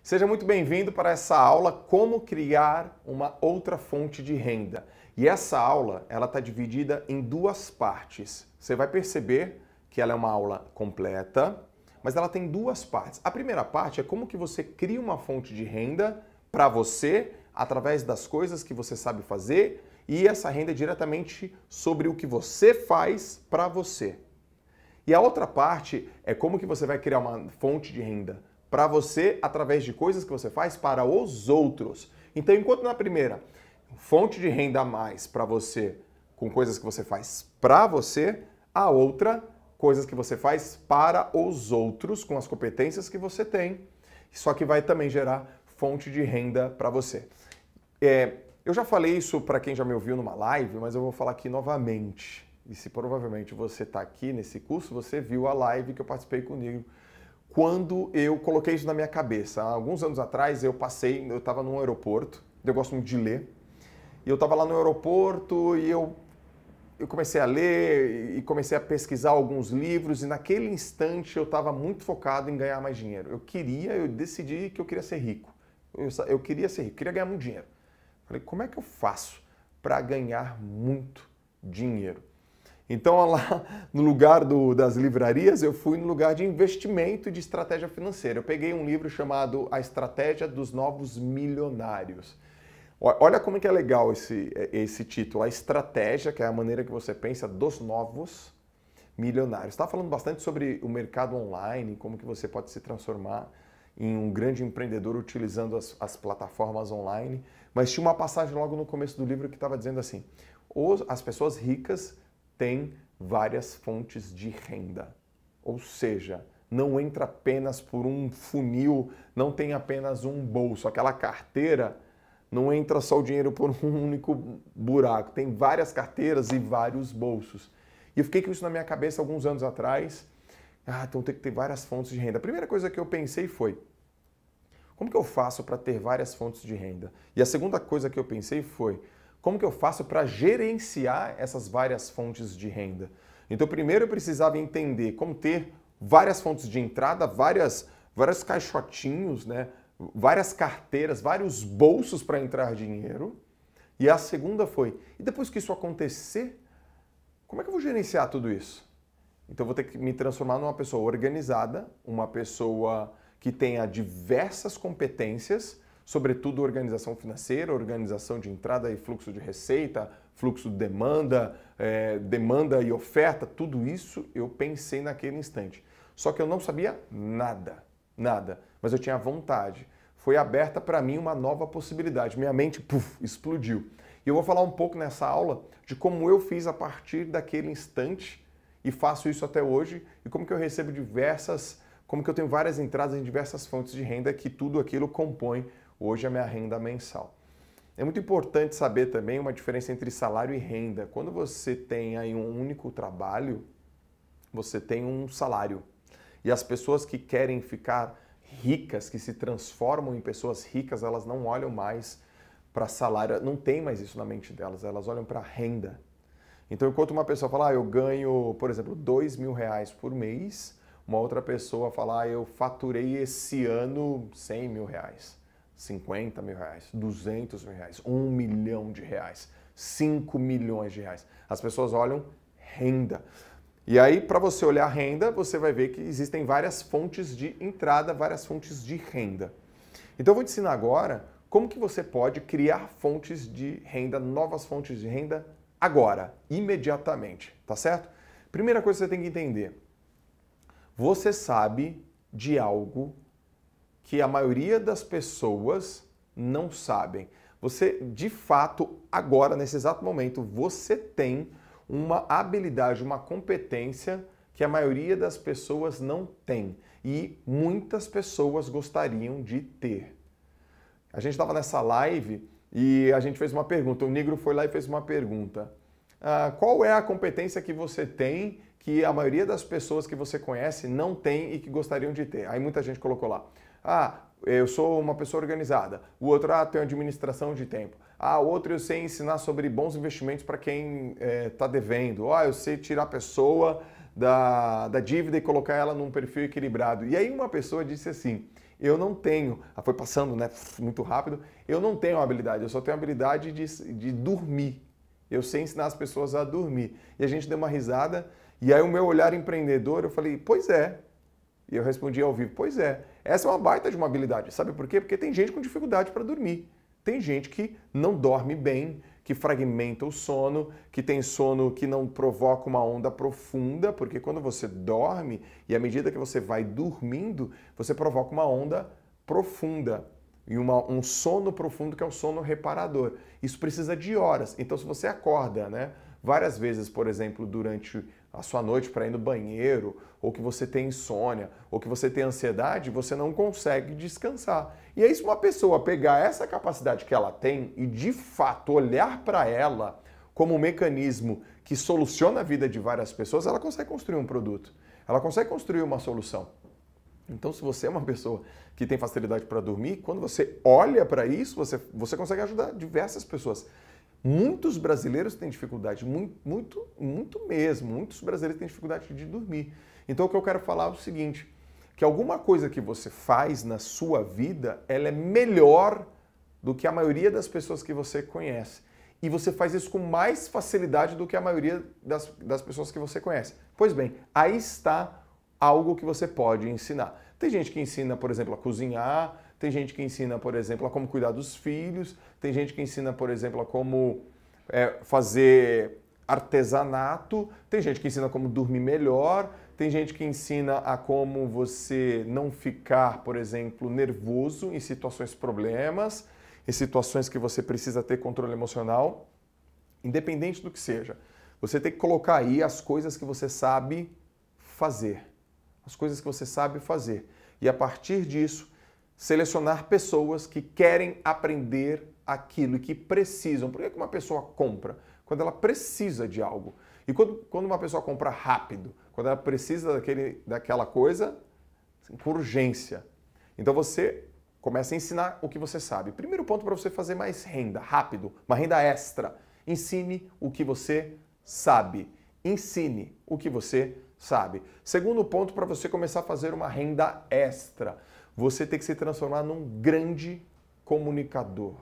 Seja muito bem-vindo para essa aula Como Criar uma Outra Fonte de Renda. E essa aula, ela está dividida em duas partes. Você vai perceber que ela é uma aula completa, mas ela tem duas partes. A primeira parte é como que você cria uma fonte de renda para você, através das coisas que você sabe fazer, e essa renda é diretamente sobre o que você faz para você. E a outra parte é como que você vai criar uma fonte de renda para você através de coisas que você faz para os outros. Então, enquanto na primeira, fonte de renda a mais para você com coisas que você faz para você, a outra, coisas que você faz para os outros com as competências que você tem, só que vai também gerar fonte de renda para você. Eu já falei isso para quem já me ouviu numa live, mas eu vou falar aqui novamente. E se provavelmente você está aqui nesse curso, você viu a live que eu participei comigo quando eu coloquei isso na minha cabeça. Há alguns anos atrás eu estava num aeroporto, eu gosto muito de ler, e eu estava lá no aeroporto e eu comecei a ler e comecei a pesquisar alguns livros, e naquele instante eu estava muito focado em ganhar mais dinheiro. Eu decidi que eu queria ser rico. Eu queria ser rico, queria ganhar muito dinheiro. Falei, como é que eu faço para ganhar muito dinheiro? Então, lá no lugar das livrarias, eu fui no lugar de investimento e de estratégia financeira. Eu peguei um livro chamado A Estratégia dos Novos Milionários. Olha como é que é legal esse título. A estratégia, que é a maneira que você pensa, dos novos milionários. Está falando bastante sobre o mercado online, como que você pode se transformar em um grande empreendedor utilizando as plataformas online. Mas tinha uma passagem logo no começo do livro que estava dizendo assim, as pessoas ricas tem várias fontes de renda. Ou seja, não entra apenas por um funil, não tem apenas um bolso. Aquela carteira, não entra só o dinheiro por um único buraco. Tem várias carteiras e vários bolsos. E eu fiquei com isso na minha cabeça alguns anos atrás. Então tem que ter várias fontes de renda. A primeira coisa que eu pensei foi, como que eu faço para ter várias fontes de renda? E a segunda coisa que eu pensei foi, como que eu faço para gerenciar essas várias fontes de renda? Então, primeiro eu precisava entender como ter várias fontes de entrada, vários caixotinhos, né? Várias carteiras, vários bolsos para entrar dinheiro. E a segunda foi, e depois que isso acontecer, como é que eu vou gerenciar tudo isso? Então, eu vou ter que me transformar numa pessoa organizada, uma pessoa que tenha diversas competências, sobretudo organização financeira, organização de entrada e fluxo de receita, fluxo de demanda, demanda e oferta, tudo isso eu pensei naquele instante. Só que eu não sabia nada, mas eu tinha vontade. Foi aberta para mim uma nova possibilidade, minha mente explodiu. E eu vou falar um pouco nessa aula de como eu fiz a partir daquele instante e faço isso até hoje, e como que eu recebo como que eu tenho várias entradas em diversas fontes de renda, que tudo aquilo compõe hoje a minha renda mensal. É muito importante saber também uma diferença entre salário e renda. Quando você tem aí um único trabalho, você tem um salário. E as pessoas que querem ficar ricas, que se transformam em pessoas ricas, elas não olham mais para salário, não tem mais isso na mente delas, elas olham para renda. Então, enquanto uma pessoa fala, eu ganho, por exemplo, R$2.000 por mês, uma outra pessoa fala, eu faturei esse ano R$100.000. 50 mil reais, 200 mil reais, 1 milhão de reais, 5 milhões de reais. As pessoas olham renda. E aí, para você olhar renda, você vai ver que existem várias fontes de entrada, várias fontes de renda. Então, eu vou te ensinar agora como que você pode criar fontes de renda, novas fontes de renda agora, imediatamente, tá certo? Primeira coisa que você tem que entender, você sabe de algo que a maioria das pessoas não sabem. Você, de fato, agora, nesse exato momento, você tem uma habilidade, uma competência que a maioria das pessoas não tem. E muitas pessoas gostariam de ter. A gente estava nessa live e a gente fez uma pergunta. O Negro foi lá e fez uma pergunta. Qual é a competência que você tem que a maioria das pessoas que você conhece não tem e que gostariam de ter? Aí muita gente colocou lá. Eu sou uma pessoa organizada. O outro, tem administração de tempo. O outro, eu sei ensinar sobre bons investimentos para quem está devendo. Eu sei tirar a pessoa da dívida e colocar ela num perfil equilibrado. E aí uma pessoa disse assim, eu não tenho, foi passando, né, muito rápido, eu não tenho habilidade, eu só tenho a habilidade de dormir. Eu sei ensinar as pessoas a dormir. E a gente deu uma risada, e aí o meu olhar empreendedor, eu falei, pois é. E eu respondi ao vivo, pois é. Essa é uma baita de uma habilidade. Sabe por quê? Porque tem gente com dificuldade para dormir. Tem gente que não dorme bem, que fragmenta o sono, que tem sono que não provoca uma onda profunda, porque quando você dorme, e à medida que você vai dormindo, você provoca uma onda profunda. E um sono profundo que é o sono reparador. Isso precisa de horas. Então, se você acorda, né, várias vezes, por exemplo, durante a sua noite para ir no banheiro, ou que você tem insônia, ou que você tem ansiedade, você não consegue descansar. E aí, se uma pessoa pegar essa capacidade que ela tem e, de fato, olhar para ela como um mecanismo que soluciona a vida de várias pessoas, ela consegue construir um produto. Ela consegue construir uma solução. Então, se você é uma pessoa que tem facilidade para dormir, quando você olha para isso, você consegue ajudar diversas pessoas. Muitos brasileiros têm dificuldade, muito mesmo. Muitos brasileiros têm dificuldade de dormir. Então, o que eu quero falar é o seguinte, que alguma coisa que você faz na sua vida, ela é melhor do que a maioria das pessoas que você conhece. E você faz isso com mais facilidade do que a maioria das pessoas que você conhece. Pois bem, aí está algo que você pode ensinar. Tem gente que ensina, por exemplo, a cozinhar, tem gente que ensina, por exemplo, a como cuidar dos filhos, tem gente que ensina, por exemplo, a como fazer artesanato, tem gente que ensina como dormir melhor, tem gente que ensina a como você não ficar, por exemplo, nervoso em situações problemas, em situações que você precisa ter controle emocional, independente do que seja. Você tem que colocar aí as coisas que você sabe fazer. As coisas que você sabe fazer. E a partir disso, selecionar pessoas que querem aprender aquilo e que precisam. Por que uma pessoa compra? Quando ela precisa de algo. E quando uma pessoa compra rápido, quando ela precisa daquela coisa com urgência. Então você começa a ensinar o que você sabe. Primeiro ponto para você fazer mais renda, rápido, uma renda extra. Ensine o que você sabe. Ensine o que você sabe. Segundo ponto, para você começar a fazer uma renda extra, você tem que se transformar num grande comunicador.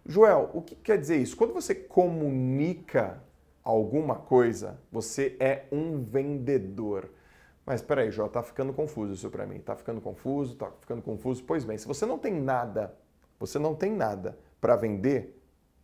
Joel, o que quer dizer isso? Quando você comunica alguma coisa, você é um vendedor. Mas espera aí, Joel, tá ficando confuso isso para mim. Tá ficando confuso, tá ficando confuso. Pois bem, se você não tem nada para vender,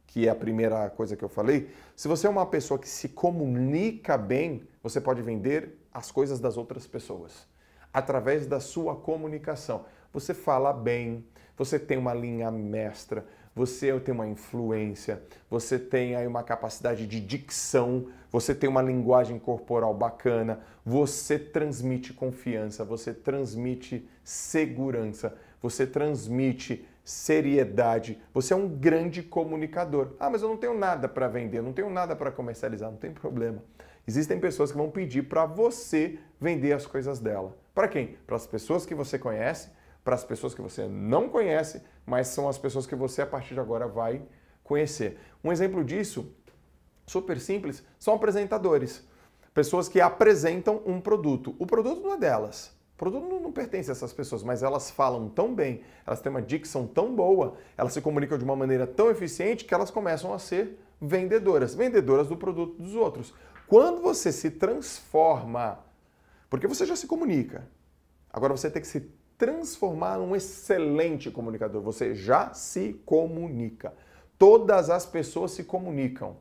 que é a primeira coisa que eu falei, se você é uma pessoa que se comunica bem, você pode vender as coisas das outras pessoas. Através da sua comunicação. Você fala bem, você tem uma linha mestra, você tem uma influência, você tem aí uma capacidade de dicção, você tem uma linguagem corporal bacana, você transmite confiança, você transmite segurança, você transmite seriedade, você é um grande comunicador. Ah, mas eu não tenho nada para vender, não tenho nada para comercializar, não tem problema. Existem pessoas que vão pedir para você vender as coisas dela. Para quem? Para as pessoas que você conhece, para as pessoas que você não conhece, mas são as pessoas que você a partir de agora vai conhecer. Um exemplo disso, super simples, são apresentadores. Pessoas que apresentam um produto. O produto não é delas. O produto não pertence a essas pessoas, mas elas falam tão bem, elas têm uma dicção tão boa, elas se comunicam de uma maneira tão eficiente que elas começam a ser vendedoras do produto dos outros. Quando você se transforma, porque você já se comunica, agora você tem que se transformar num excelente comunicador. Você já se comunica. Todas as pessoas se comunicam.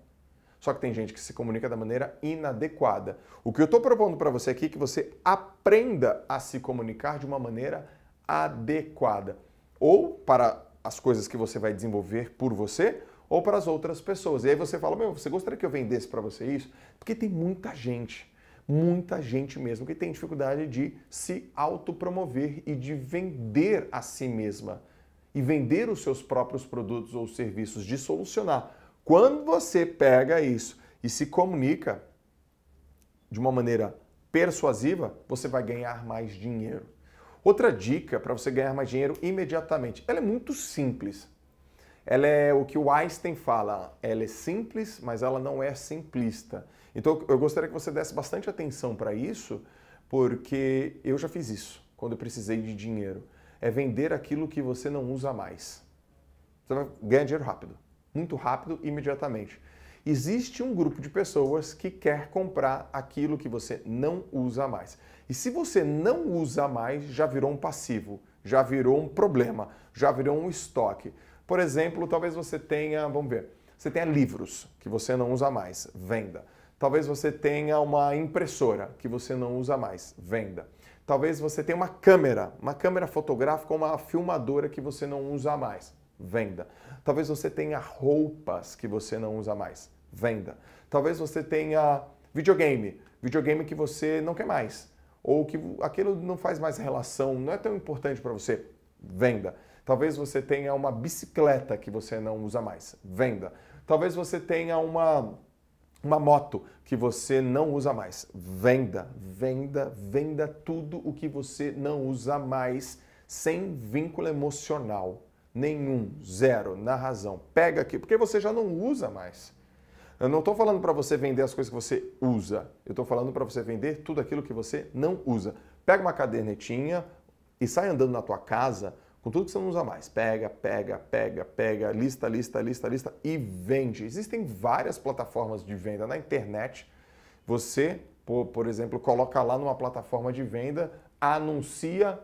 Só que tem gente que se comunica da maneira inadequada. O que eu estou propondo para você aqui é que você aprenda a se comunicar de uma maneira adequada. Ou para as coisas que você vai desenvolver por você, ou para as outras pessoas. E aí você fala, você gostaria que eu vendesse para você isso? Porque tem muita gente mesmo que tem dificuldade de se autopromover e de vender a si mesma. E vender os seus próprios produtos ou serviços, de solucionar. Quando você pega isso e se comunica de uma maneira persuasiva, você vai ganhar mais dinheiro. Outra dica para você ganhar mais dinheiro imediatamente, ela é muito simples. Ela é o que o Einstein fala, ela é simples, mas ela não é simplista. Então eu gostaria que você desse bastante atenção para isso, porque eu já fiz isso quando eu precisei de dinheiro. é vender aquilo que você não usa mais. Você vai ganhar dinheiro rápido, muito rápido, imediatamente. Existe um grupo de pessoas que quer comprar aquilo que você não usa mais. E se você não usa mais, já virou um passivo, já virou um problema, já virou um estoque. Por exemplo, talvez você tenha, vamos ver, você tenha livros que você não usa mais, venda. Talvez você tenha uma impressora que você não usa mais, venda. Talvez você tenha uma câmera fotográfica ou uma filmadora que você não usa mais, venda. Talvez você tenha roupas que você não usa mais, venda. Talvez você tenha videogame que você não quer mais, ou que aquilo não faz mais relação, não é tão importante para você, venda. Talvez você tenha uma bicicleta que você não usa mais, venda. Talvez você tenha uma moto que você não usa mais, venda, venda, venda tudo o que você não usa mais, sem vínculo emocional nenhum, zero, na razão. Pega aqui, porque você já não usa mais. Eu não estou falando para você vender as coisas que você usa, eu estou falando para você vender tudo aquilo que você não usa. Pega uma cadernetinha e sai andando na tua casa com tudo que você não usa mais. Pega, lista e vende. Existem várias plataformas de venda na internet. Você, por exemplo, coloca lá numa plataforma de venda, anuncia,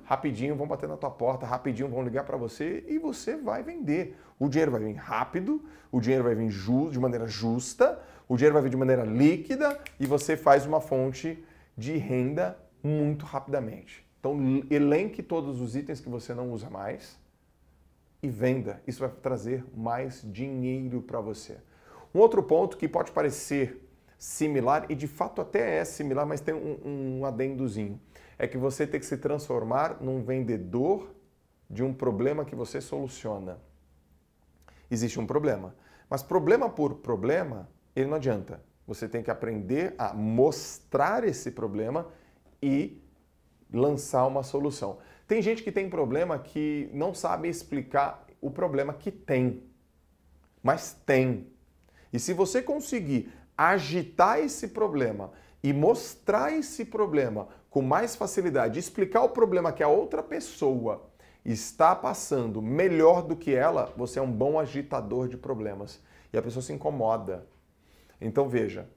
rapidinho vão bater na tua porta, rapidinho vão ligar para você e você vai vender. O dinheiro vai vir rápido, o dinheiro vai vir de maneira justa, o dinheiro vai vir de maneira líquida e você faz uma fonte de renda muito rapidamente. Então, elenque todos os itens que você não usa mais e venda. Isso vai trazer mais dinheiro para você. Um outro ponto que pode parecer similar, e de fato até é similar, mas tem um adendozinho, é que você tem que se transformar num vendedor de um problema que você soluciona. Existe um problema, mas problema por problema, ele não adianta. Você tem que aprender a mostrar esse problema e lançar uma solução. Tem gente que tem problema que não sabe explicar o problema que tem, mas tem. E se você conseguir agitar esse problema e mostrar esse problema com mais facilidade, explicar o problema que a outra pessoa está passando melhor do que ela, você é um bom agitador de problemas. E a pessoa se incomoda. Então veja,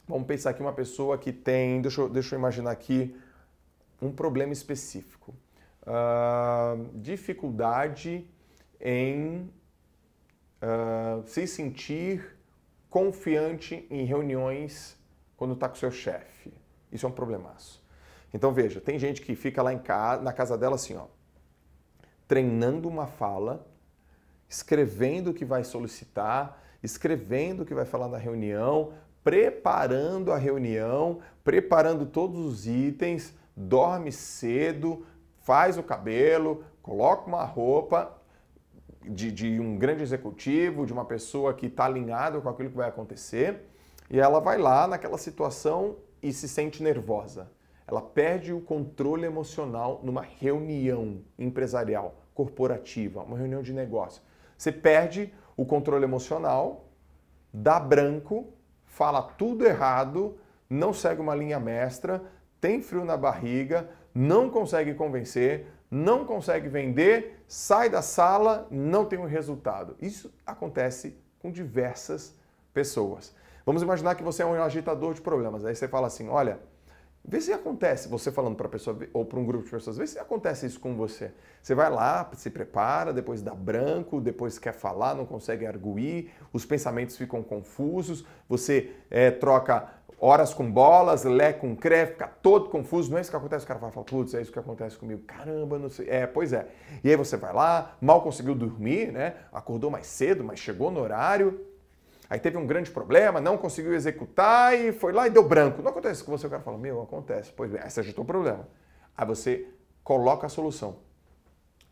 vamos pensar aqui uma pessoa que tem, deixa eu imaginar aqui, um problema específico. Dificuldade em se sentir confiante em reuniões quando está com o seu chefe. Isso é um problemaço. Então veja, tem gente que fica lá na casa dela assim, ó, treinando uma fala, escrevendo o que vai solicitar, escrevendo o que vai falar na reunião, preparando a reunião, preparando todos os itens, dorme cedo, faz o cabelo, coloca uma roupa de um grande executivo, de uma pessoa que está alinhada com aquilo que vai acontecer, e ela vai lá naquela situação e se sente nervosa. Ela perde o controle emocional numa reunião empresarial, corporativa, uma reunião de negócio. Você perde o controle emocional, dá branco, fala tudo errado, não segue uma linha mestra, tem frio na barriga, não consegue convencer, não consegue vender, sai da sala, não tem um resultado. Isso acontece com diversas pessoas. Vamos imaginar que você é um agitador de problemas. Aí você fala assim, olha, vê se acontece, você falando para a pessoa ou para um grupo de pessoas, vê se acontece isso com você. Você vai lá, se prepara, depois dá branco, depois quer falar, não consegue arguir, os pensamentos ficam confusos, você troca horas com bolas, lé com cré, fica todo confuso. Não é isso que acontece? O cara fala, putz, é isso que acontece comigo. Caramba, não sei. Pois é. E aí você vai lá, mal conseguiu dormir, né? Acordou mais cedo, mas chegou no horário. Aí teve um grande problema, não conseguiu executar e foi lá e deu branco. Não acontece isso com você. O cara fala, meu, acontece. Pois bem, aí você agitou o problema. Aí você coloca a solução.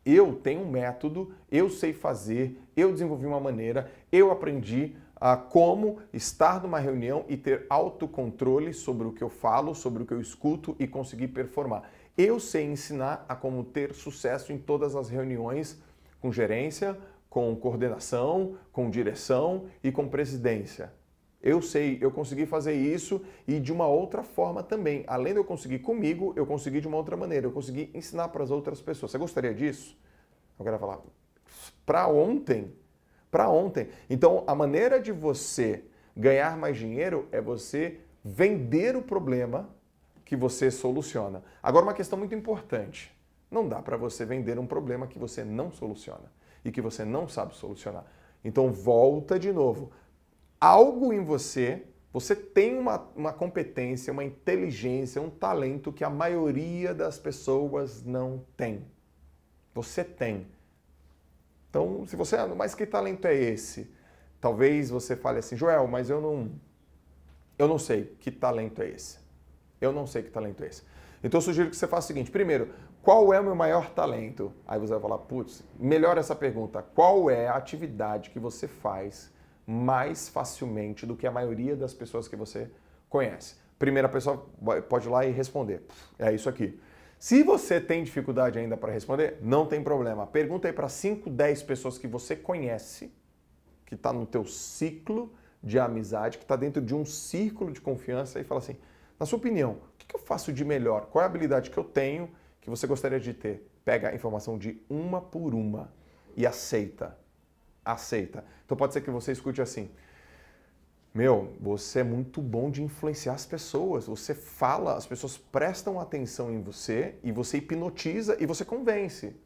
Eu tenho um método, eu sei fazer, eu desenvolvi uma maneira, eu aprendi a como estar numa reunião e ter autocontrole sobre o que eu falo, sobre o que eu escuto e conseguir performar. Eu sei ensinar a como ter sucesso em todas as reuniões com gerência, com coordenação, com direção e com presidência. Eu sei, eu consegui fazer isso e de uma outra forma também. Além de eu conseguir comigo, eu consegui de uma outra maneira. Eu consegui ensinar para as outras pessoas. Você gostaria disso? Eu quero falar, para ontem. Para ontem. Então, a maneira de você ganhar mais dinheiro é você vender o problema que você soluciona. Agora, uma questão muito importante. Não dá para você vender um problema que você não soluciona e que você não sabe solucionar. Então, volta de novo. Algo em você, você tem uma competência, uma inteligência, um talento que a maioria das pessoas não tem. Você tem. Então, se você, mas que talento é esse? Talvez você fale assim, Joel, mas eu não sei que talento é esse. Eu não sei que talento é esse. Então, eu sugiro que você faça o seguinte, primeiro, qual é o meu maior talento? Aí você vai falar, putz, melhor essa pergunta. Qual é a atividade que você faz mais facilmente do que a maioria das pessoas que você conhece? Primeira pessoa pode ir lá e responder. É isso aqui. Se você tem dificuldade ainda para responder, não tem problema. Pergunta aí para 5, 10 pessoas que você conhece, que está no teu ciclo de amizade, que está dentro de um círculo de confiança e fala assim, na sua opinião, o que eu faço de melhor? Qual é a habilidade que eu tenho que você gostaria de ter? Pega a informação de uma por uma e aceita. Aceita. Então pode ser que você escute assim, você é muito bom de influenciar as pessoas, você fala, as pessoas prestam atenção em você e você hipnotiza e você convence.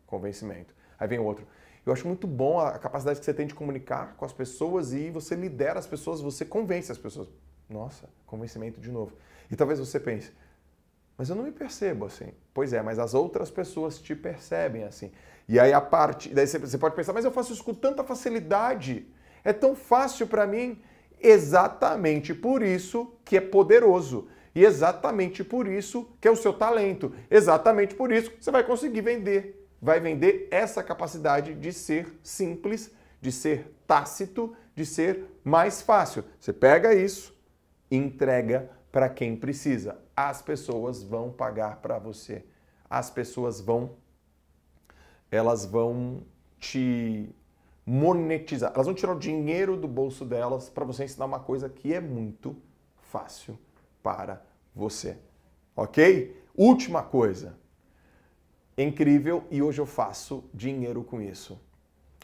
Convencimento. Aí vem o outro. Eu acho muito bom a capacidade que você tem de comunicar com as pessoas e você lidera as pessoas, você convence as pessoas. Nossa, convencimento de novo. E talvez você pense, mas eu não me percebo assim. Pois é, mas as outras pessoas te percebem assim. E aí daí você pode pensar, mas eu faço isso com tanta facilidade. É tão fácil para mim. Exatamente por isso que é poderoso. E exatamente por isso que é o seu talento. Exatamente por isso que você vai conseguir vender. Vai vender essa capacidade de ser simples, de ser tácito, de ser mais fácil. Você pega isso e entrega para quem precisa. As pessoas vão pagar para você. As pessoas elas vão te monetizar. Elas vão tirar o dinheiro do bolso delas para você ensinar uma coisa que é muito fácil para você. Ok? Última coisa. Incrível, e hoje eu faço dinheiro com isso.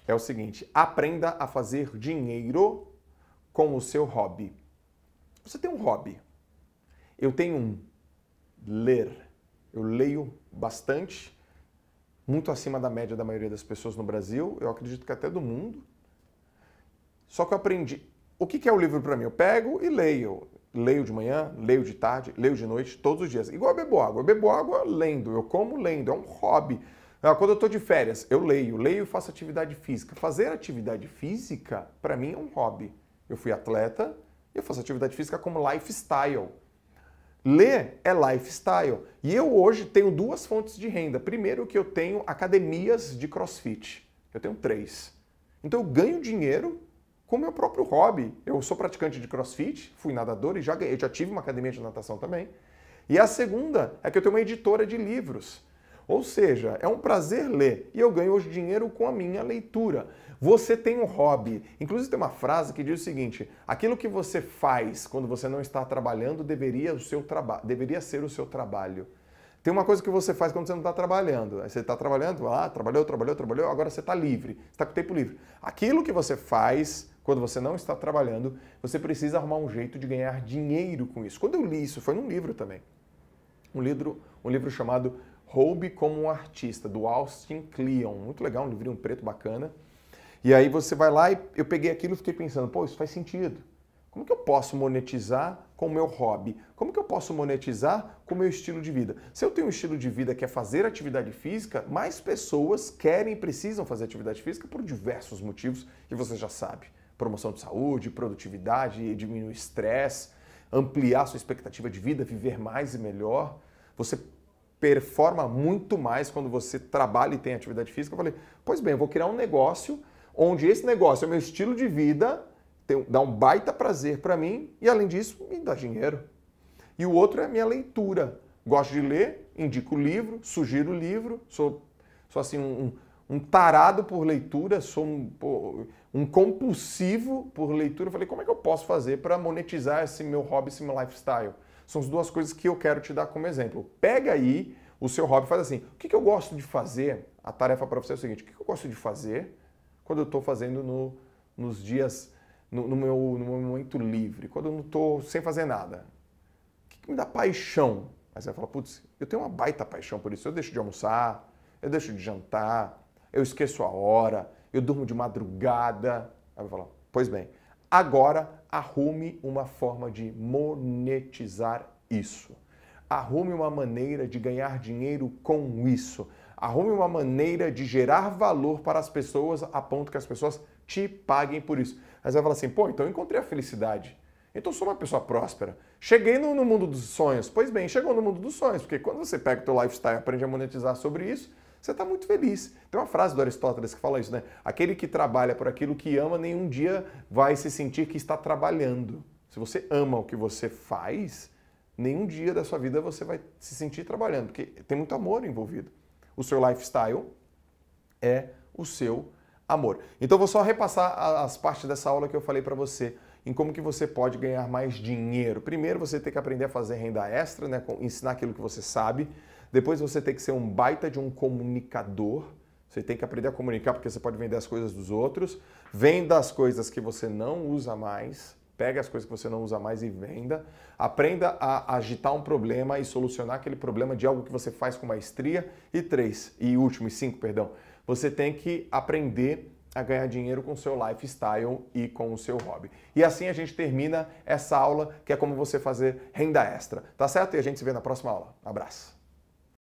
É o seguinte, aprenda a fazer dinheiro com o seu hobby. Você tem um hobby. Eu tenho um. Ler. Eu leio bastante, muito acima da média da maioria das pessoas no Brasil, eu acredito que até do mundo. Só que eu aprendi. O que é o livro para mim? Eu pego e leio. Leio de manhã, leio de tarde, leio de noite, todos os dias. Igual eu bebo água. Eu bebo água lendo, eu como lendo, é um hobby. Quando eu estou de férias, eu leio e faço atividade física. Fazer atividade física, para mim, é um hobby. Eu fui atleta e eu faço atividade física como lifestyle. Ler é lifestyle. E eu hoje tenho 2 fontes de renda. Primeiro que eu tenho academias de CrossFit. Eu tenho 3. Então eu ganho dinheiro com o meu próprio hobby. Eu sou praticante de CrossFit, fui nadador e já tive uma academia de natação também. E a segunda é que eu tenho uma editora de livros. Ou seja, é um prazer ler. E eu ganho hoje dinheiro com a minha leitura. Você tem um hobby. Inclusive tem uma frase que diz o seguinte, aquilo que você faz quando você não está trabalhando deveria ser o seu trabalho. Tem uma coisa que você faz quando você não está trabalhando. Aí você está trabalhando, trabalhou, agora você está livre, você está com tempo livre. Aquilo que você faz quando você não está trabalhando, você precisa arrumar um jeito de ganhar dinheiro com isso. Quando eu li isso, foi num livro também. Um livro chamado Roube como um Artista, do Austin Kleon. Muito legal, um livrinho preto bacana. E aí você vai lá e eu peguei aquilo e fiquei pensando, pô, isso faz sentido. Como que eu posso monetizar com o meu hobby? Como que eu posso monetizar com o meu estilo de vida? Se eu tenho um estilo de vida que é fazer atividade física, mais pessoas querem e precisam fazer atividade física por diversos motivos que você já sabe. Promoção de saúde, produtividade, diminuir o estresse, ampliar sua expectativa de vida, viver mais e melhor. Você performa muito mais quando você trabalha e tem atividade física. Eu falei, pois bem, eu vou criar um negócio onde esse negócio é o meu estilo de vida, dá um baita prazer para mim e, além disso, me dá dinheiro. E o outro é a minha leitura. Gosto de ler, indico o livro, sugiro o livro, sou assim um tarado por leitura, sou um compulsivo por leitura. Eu falei, como é que eu posso fazer para monetizar esse meu hobby, esse meu lifestyle? São as duas coisas que eu quero te dar como exemplo. Pega aí o seu hobby e faz assim, o que eu gosto de fazer? A tarefa para você é o seguinte, o que eu gosto de fazer quando eu estou fazendo nos dias, no meu momento livre, quando eu não estou sem fazer nada? O que me dá paixão? Aí você vai falar, putz, eu tenho uma baita paixão por isso. Eu deixo de almoçar, eu deixo de jantar, eu esqueço a hora, eu durmo de madrugada. Aí vai falar, pois bem, agora arrume uma forma de monetizar isso. Arrume uma maneira de ganhar dinheiro com isso. Arrume uma maneira de gerar valor para as pessoas a ponto que as pessoas te paguem por isso. Aí você vai falar assim, pô, então eu encontrei a felicidade. Então eu sou uma pessoa próspera. Cheguei no mundo dos sonhos. Pois bem, chegou no mundo dos sonhos, porque quando você pega o teu lifestyle e aprende a monetizar sobre isso, você está muito feliz. Tem uma frase do Aristóteles que fala isso, né? Aquele que trabalha por aquilo que ama, nenhum dia vai se sentir que está trabalhando. Se você ama o que você faz, nenhum dia da sua vida você vai se sentir trabalhando, porque tem muito amor envolvido. O seu lifestyle é o seu amor. Então vou só repassar as partes dessa aula que eu falei para você, em como que você pode ganhar mais dinheiro. Primeiro você tem que aprender a fazer renda extra, né? Ensinar aquilo que você sabe. Depois você tem que ser um baita de um comunicador. Você tem que aprender a comunicar porque você pode vender as coisas dos outros. Venda as coisas que você não usa mais. Pega as coisas que você não usa mais e venda. Aprenda a agitar um problema e solucionar aquele problema de algo que você faz com maestria. E último, 5, você tem que aprender a ganhar dinheiro com o seu lifestyle e com o seu hobby. E assim a gente termina essa aula, que é como você fazer renda extra. Tá certo? E a gente se vê na próxima aula. Abraço!